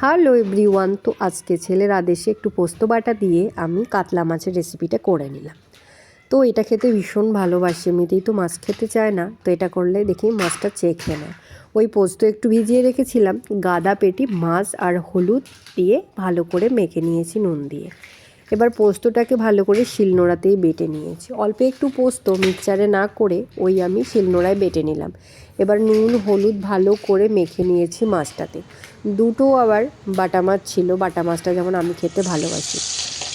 Hello everyone, তো আজকে ছেলের আদেশে একটু পোস্ত বাটা দিয়ে আমি কাতলা মাছের রেসিপিটা করে নিলাম। তো এটা খেতে ভীষণ ভালোবাসি, এমনিতেই তো মাছ খেতে চায় না, তো এটা করলে দেখি মাছটা চেখে নেয়। ওই পোস্ত একটু ভিজিয়ে রেখেছিলাম, গাদা পেটি মাছ আর হলুদ দিয়ে ভালো করে মেখে নিয়েছি নুন দিয়ে। এবার পোস্তটাকে ভালো করে শিলনোড়াতেই বেটে নিয়েছি। অল্প একটু পোস্ত মিক্সচারে না করে ওই আমি শিলনোড়ায় বেটে নিলাম। এবার নুন হলুদ ভালো করে মেখে নিয়েছি মাছটাতে। দুটো আবার বাটা মাছ ছিল, বাটা মাছটা যেমন আমি খেতে ভালোবাসি,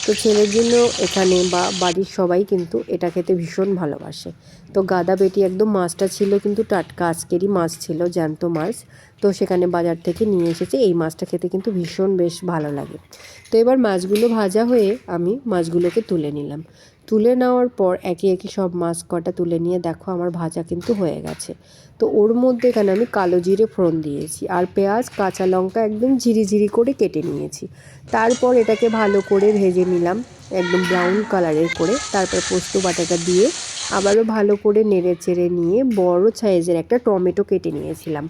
তো ছেলের জন্য এখানে বা বাড়ির সবাই কিন্তু এটা খেতে ভীষণ ভালোবাসে। তো গাদা পেটি একদম মাছটা ছিল কিন্তু টাটকা আজকেরই মাছ ছিল, জ্যান্ত মাছ। তো সেখানে বাজার থেকে নিয়ে এসেছে, এই মাছটা খেতে কিন্তু ভীষণ বেশ ভালো লাগে। তো এবার মাছগুলো ভাজা হয়ে আমি মাছগুলোকে তুলে নিলাম। তুলে নেওয়ার পর একে একে সব মাছ কটা তুলে নিয়ে দেখো আমার ভাজা কিন্তু হয়ে গেছে। তো ওর মধ্যে এখানে আমি কালো জিরে ফোড়ন দিয়েছি আর পেঁয়াজ কাঁচা লঙ্কা একদম ঝিরিঝিরি করে কেটে নিয়েছি। তারপর এটাকে ভালো করে ভেজে নিলাম একদম ব্রাউন কালারের করে। তারপর পোস্ত বাটাটা দিয়ে আবারও ভালো করে নেড়ে চেড়ে নিয়ে বড় সাইজের একটা টমেটো কেটে নিয়েছিলাম।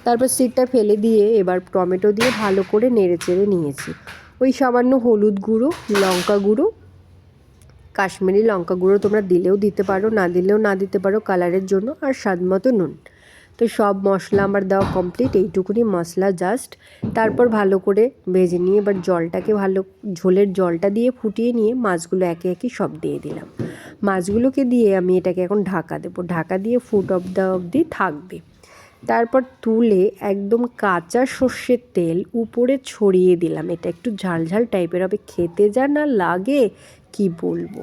তারপর সিডটা ফেলে দিয়ে এবার টমেটো দিয়ে ভালো করে নেড়ে চেড়ে নিয়েছি। ওই সামান্য হলুদ গুঁড়ো, লঙ্কা গুঁড়ো, কাশ্মীরি লঙ্কা গুঁড়ো তোমরা দিলেও দিতে পারো, না দিলেও না দিতে পারো কালারের জন্য, আর স্বাদ মতো নুন। তো সব মশলা আমার দেওয়া কমপ্লিট, এইটুকুনি মশলা জাস্ট। তারপর ভালো করে ভেজে নিয়ে এবার জলটাকে ভালো ঝোলের জলটা দিয়ে ফুটিয়ে নিয়ে মাছগুলো একে একে সব দিয়ে দিলাম। মাছগুলোকে দিয়ে আমি এটাকে এখন ঢাকা দেবো, ঢাকা দিয়ে ফুট অবধি থাকবে। তারপর তুলে একদম কাঁচা সর্ষের তেল উপরে ছড়িয়ে দিলাম। এটা একটু ঝাল ঝাল টাইপের হবে, খেতে যা না লাগে কি বলবো।